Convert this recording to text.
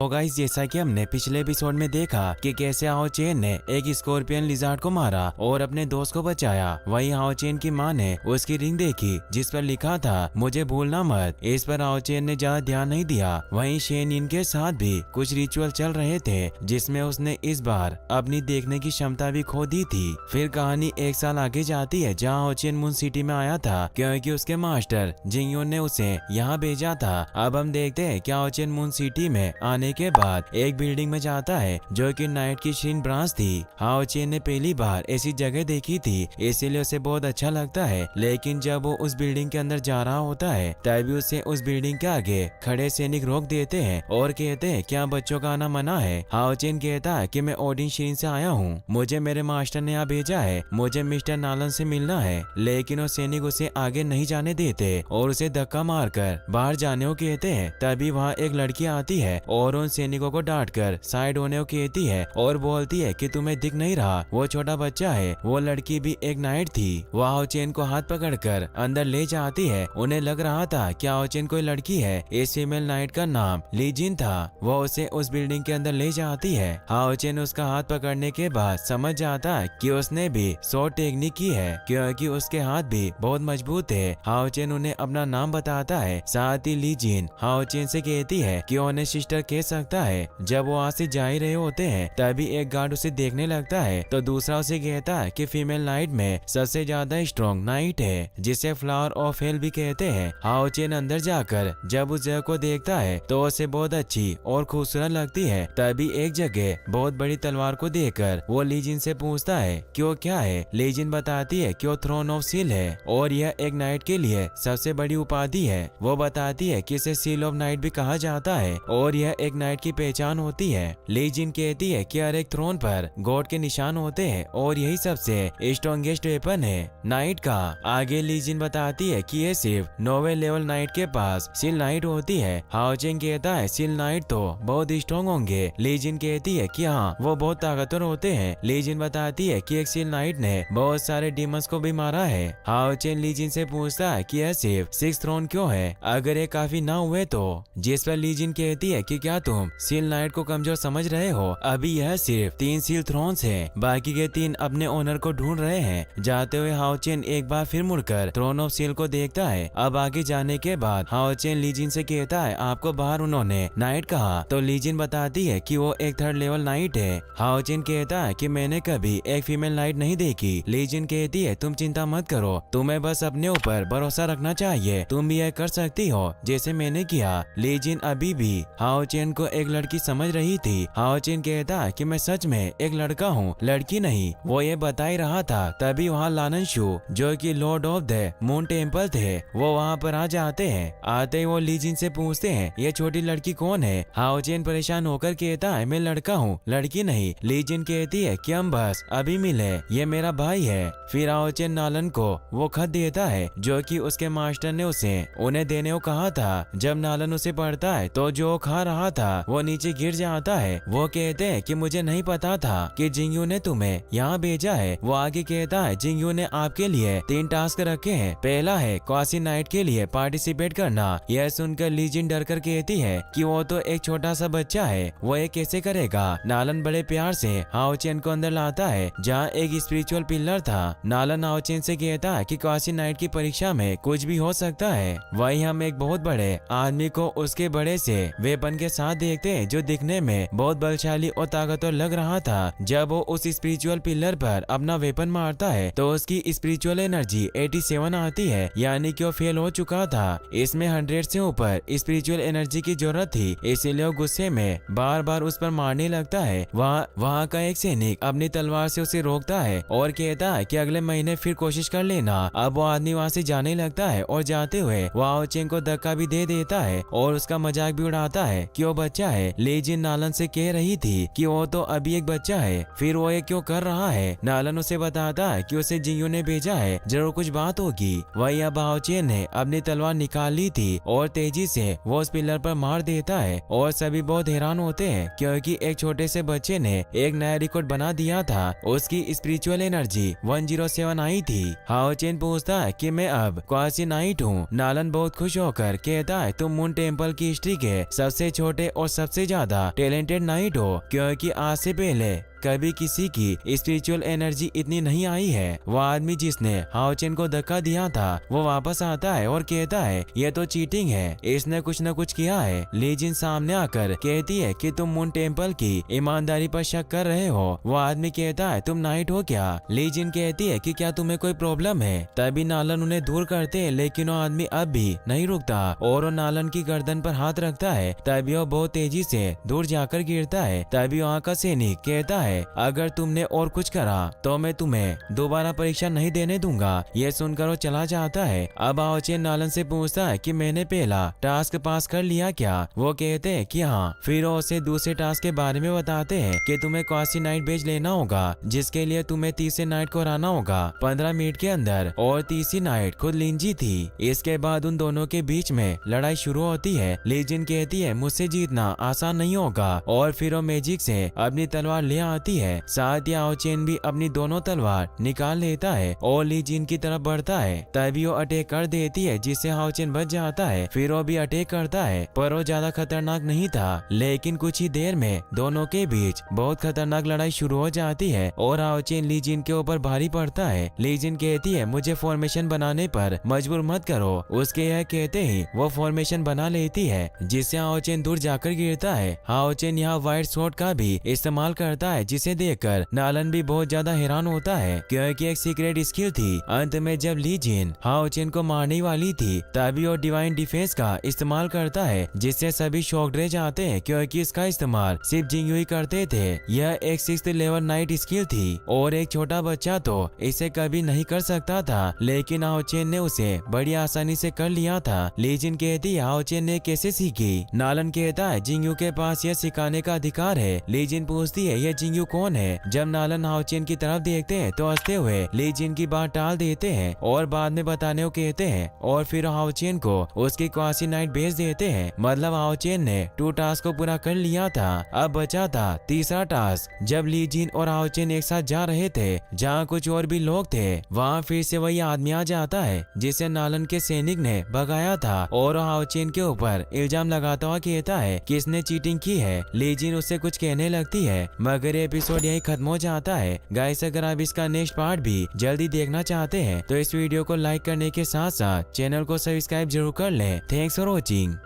तो गाइस, जैसा कि हमने पिछले एपिसोड में देखा कि कैसे हाओ चेन ने एक स्कॉर्पियन लिजार्ड को मारा और अपने दोस्त को बचाया। वहीं हाओ चेन की मां ने उसकी रिंग देखी जिस पर लिखा था मुझे भूलना मत। इस पर हाओ चेन ने ज्यादा ध्यान नहीं दिया। वहीं शेन यिन के साथ भी कुछ रिचुअल चल रहे थे जिसमें उसने इस बार अपनी देखने की क्षमता भी खो दी थी। फिर कहानी एक साल आगे जाती है जहाँ हाओ चेन मून सिटी में आया था क्योंकि उसके मास्टर जिंगयोन ने उसे यहाँ भेजा था। अब हम देखते हैं कि हाओ चेन मून सिटी में आने के बाद एक बिल्डिंग में जाता है जो कि नाइट की शीन ब्रांच थी। हाओ चेन ने पहली बार ऐसी जगह देखी थी इसीलिए उसे बहुत अच्छा लगता है। लेकिन जब वो उस बिल्डिंग के अंदर जा रहा होता है तभी उसे उस बिल्डिंग के आगे खड़े सैनिक रोक देते हैं और कहते हैं क्या बच्चों का आना मना है। हाओ चेन कहता है कि मैं ओडिन शीन से आया हूँ, मुझे मेरे मास्टर ने यहाँ भेजा है, मुझे मिस्टर नालन से मिलना है। लेकिन वो सैनिक उसे आगे नहीं जाने देते और उसे धक्का मारकर बाहर जाने को कहते हैं। तभी वहाँ एक लड़की आती है और उन सैनिकों को डांटकर साइड होने को कहती है और बोलती है कि तुम्हें दिख नहीं रहा वो छोटा बच्चा है। वो लड़की भी एक नाइट थी। वो हाओ चेन को हाथ पकड़कर अंदर ले जाती है। उन्हें लग रहा था कि हाओ चेन कोई लड़की है। इस फीमेल नाइट का नाम ली जिन था। वो उसे उस बिल्डिंग के अंदर ले जाती है। हाओ चेन उसका हाथ पकड़ने के बाद समझ जाता है कि उसने भी शॉर्ट टेक्निक की है क्योंकि उसके हाथ भी बहुत मजबूत है। हाओ चेन उन्हें अपना नाम बताता है। साथ ही ली जिन हाओ चेन से कहती है कि उन्हें सिस्टर कह सकता है। जब वो वहाँ से जा ही रहे होते हैं तभी एक गार्ड उसे देखने लगता है तो दूसरा उसे कहता है कि फीमेल नाइट में सबसे ज्यादा स्ट्रॉन्ग नाइट है जिसे फ्लावर ऑफ हेल भी कहते हैं। हाओ चेन अंदर जाकर जब उस जगह को देखता है तो उसे बहुत अच्छी और खूबसूरत लगती है। तभी एक जगह बहुत बड़ी तलवार को देखकर वो लीजिन से पूछता है कि वो क्या है। लीजिन बताती है कि वो थ्रोन ऑफ सील है और यह एक नाइट के लिए सबसे बड़ी उपाधि है। वो बताती है कि इसे सील ऑफ नाइट भी कहा जाता है और यह एक नाइट की पहचान होती है। ली जिन कहती है कि हर एक थ्रोन पर गॉड के निशान होते हैं और यही सबसे स्ट्रॉन्गेस्ट वेपन है नाइट का। आगे ली जिन बताती है कि ये सिर्फ 9वें लेवल नाइट के पास सील नाइट होती है। हाओ चेन कहता है सील नाइट तो बहुत स्ट्रॉन्ग होंगे। ली जिन कहती है कि हाँ वो बहुत ताकतवर होते हैं। ली जिन बताती है कि एक सील नाइट ने बहुत सारे डीमंस को भी मारा है। हाओ चेन ली जिन से पूछता है कि यह सिर्फ 6 थ्रोन क्यों है अगर ये काफी ना हुए तो। जिस पर ली जिन कहती है कि क्या तुम सील नाइट को कमजोर समझ रहे हो, अभी यह सिर्फ 3 सील थ्रोन्स हैं, बाकी के 3 अपने ओनर को ढूंढ रहे हैं। जाते हुए हाओ चेन एक बार फिर मुड़कर थ्रोन ऑफ सील को देखता है। अब आगे जाने के बाद हाओ चेन ली जिन से कहता है आपको बाहर उन्होंने नाइट कहा तो ली जिन बताती है कि वो एक 3rd लेवल नाइट है। हाओ चेन कहता है कि मैंने कभी एक फीमेल नाइट नहीं देखी। ली जिन कहती है तुम चिंता मत करो, तुम्हें बस अपने ऊपर भरोसा रखना चाहिए, तुम भी यह कर सकती हो जैसे मैंने किया। ली जिन अभी भी हाओ चेन को एक लड़की समझ रही थी। हाओ चेन कहता कि मैं सच में एक लड़का हूँ, लड़की नहीं। वो ये बता ही रहा था तभी वहाँ लानन शू जो कि Lord of the moon temple थे वो वहाँ पर आ जाते हैं। आते ही वो ली जिन से पूछते हैं ये छोटी लड़की कौन है। हाओ चेन परेशान होकर कहता है मैं लड़का हूँ, लड़की नहीं। ली जिन कहती है कि हम बस अभी मिले, ये मेरा भाई है। फिर हाओ चेन नालन को वो खत देता है जो कि उसके मास्टर ने उसे उन्हें देने को कहा था। जब नालन उसे पढ़ता है तो जो खा रहा था वो नीचे गिर जाता है। वो कहते हैं कि मुझे नहीं पता था कि जिंगयू ने तुम्हें यहाँ भेजा है। वो आगे कहता है जिंगयू ने आपके लिए 3 टास्क रखे हैं, पहला है क्वासी नाइट के लिए पार्टिसिपेट करना। यह सुनकर ली जिन डर कर कहती है कि वो तो एक छोटा सा बच्चा है, वो ये कैसे करेगा। नालन बड़े प्यार से हाओ चेन को अंदर लाता है जहाँ एक स्पिरिचुअल पिलर था। नालन हाओ चेन से कहता है कि क्वासी नाइट की परीक्षा में कुछ भी हो सकता है। वही हम एक बहुत बड़े आदमी को उसके बड़े से वेपन के साथ देखते हैं जो दिखने में बहुत बलशाली और ताकतवर लग रहा था। जब वो उस स्पिरिचुअल पिलर पर अपना वेपन मारता है तो उसकी स्पिरिचुअल एनर्जी 87 आती है, यानी कि वो फेल हो चुका था। इसमें 100 से ऊपर स्पिरिचुअल एनर्जी की जरूरत थी, इसीलिए वो गुस्से में बार बार उस पर मारने लगता है। वहाँ का एक सैनिक अपनी तलवार से उसे रोकता है और कहता है कि अगले महीने फिर कोशिश कर लेना। अब वो आदमी वहाँ से जाने लगता है और जाते हुए वो हाओ चेन को धक्का भी दे देता है और उसका मजाक भी उड़ाता है कि वो बच्चा है। ली जिन नालन से कह रही थी कि वो तो अभी एक बच्चा है, फिर वो ये क्यों कर रहा है। नालन उसे बताता है कि उसे जिंगयू ने भेजा है, जरूर कुछ बात होगी। वही अब हाओ चेन ने अपनी तलवार निकाल ली थी और तेजी से वो उस पिलर पर मार देता है और सभी बहुत हैरान होते हैं क्योंकि एक छोटे से बच्चे ने एक नया रिकॉर्ड बना दिया था। उसकी स्पिरिचुअल एनर्जी 107 आई थी। हाओ चेन पूछता है कि मैं अब क्वासी नाइट हूँ। नालन बहुत खुश होकर कहता है तुम मून टेम्पल की हिस्ट्री के सबसे छोटे बड़े और सबसे ज्यादा टैलेंटेड नाइट हो, क्योंकि आज से पहले कभी किसी की स्पिरिचुअल एनर्जी इतनी नहीं आई है। वो आदमी जिसने हाओ चेन को धक्का दिया था वो वापस आता है और कहता है ये तो चीटिंग है, इसने कुछ न कुछ किया है। ली जिन सामने आकर कहती है कि तुम मून टेम्पल की ईमानदारी पर शक कर रहे हो। वो आदमी कहता है तुम नाइट हो क्या? ली जिन कहती है कि क्या तुम्हें कोई प्रॉब्लम है? तभी नालन उन्हें दूर करते है, लेकिन वो आदमी अब भी नहीं रुकता और वो नालन की गर्दन पर हाथ रखता है। तभी वो बहुत तेजी से दूर जाकर गिरता है। तभी वहाँ का सैनिक कहता है अगर तुमने और कुछ करा तो मैं तुम्हें दोबारा परीक्षा नहीं देने दूंगा। ये सुनकर वो चला जाता है। अब हाओ चेन नालन से पूछता है कि मैंने पहला टास्क पास कर लिया क्या? वो कहते हैं कि हाँ। फिर वो उसे दूसरे टास्क के बारे में बताते हैं कि तुम्हें क्वासी नाइट बेच लेना होगा, जिसके लिए तुम्हें तीसरे नाइट को हराना होगा 15 मिनट के अंदर। और तीसरी नाइट खुद लिंजी थी। इसके बाद उन दोनों के बीच में लड़ाई शुरू होती है। लीजिन कहती है मुझसे जीतना आसान नहीं होगा और फिर वो मैजिक से अपनी तलवार ले आती है। साथ ही हाओ चेन भी अपनी दोनों तलवार निकाल लेता है और ली जिन की तरफ बढ़ता है। तभी वो अटैक कर देती है जिससे हाओ चेन बच जाता है। फिर वो भी अटैक करता है पर वो ज्यादा खतरनाक नहीं था। लेकिन कुछ ही देर में दोनों के बीच बहुत खतरनाक लड़ाई शुरू हो जाती है और हाओ चेन ली जिन के ऊपर भारी पड़ता है। ली जिन कहती है मुझे फॉर्मेशन बनाने पर मजबूर मत करो। उसके यह कहते ही वो फॉर्मेशन बना लेती है जिससे हाओ चेन दूर जाकर गिरता है। हाओ चेन यहाँ व्हाइट स्वॉर्ड का भी इस्तेमाल करता है जिसे देखकर नालन भी बहुत ज्यादा हैरान होता है क्योंकि एक सीक्रेट स्किल थी। अंत में जब ली जिन हाओ चेन को मारने वाली थी तभी वो डिवाइन डिफेंस का इस्तेमाल करता है जिससे सभी शॉक्ड रह जाते हैं क्योंकि इसका इस्तेमाल सिर्फ जिंगयू ही करते थे। यह एक 6th लेवल नाइट स्किल थी और एक छोटा बच्चा तो इसे कभी नहीं कर सकता था, लेकिन हाओ चेन ने उसे बड़ी आसानी से कर लिया था। ली जिन कहती है हाओ चेन ने कैसे सीखी? नालन कहता है जिंगयू के पास यह सिखाने का अधिकार है। ली जिन पूछती है यह जिंगयू कौन है? जब नालन हाओ चेन की तरफ देखते हैं तो हंसते हुए ली जिन की बात टाल देते हैं और बाद में बताने को कहते हैं और फिर हाओ चेन को उसकी क्वासी नाइट भेज देते हैं। मतलब हाओ चेन ने 2 टास्क को पूरा कर लिया था। अब बचा था तीसरा टास्क। जब ली जिन और हाओ चेन एक साथ जा रहे थे जहाँ कुछ और भी लोग थे, वहाँ फिर से वही आदमी आ जाता है जिसे नालन के सैनिक ने भगाया था और हाओ चेन के ऊपर इल्जाम लगाता हुआ कहता है कि इसने चीटिंग की है। ली जिन उससे कुछ कहने लगती है मगर एपिसोड यही खत्म हो जाता है। गाइस अगर आप इसका नेक्स्ट पार्ट भी जल्दी देखना चाहते हैं तो इस वीडियो को लाइक करने के साथ साथ चैनल को सब्सक्राइब जरूर कर लें। Thanks for watching.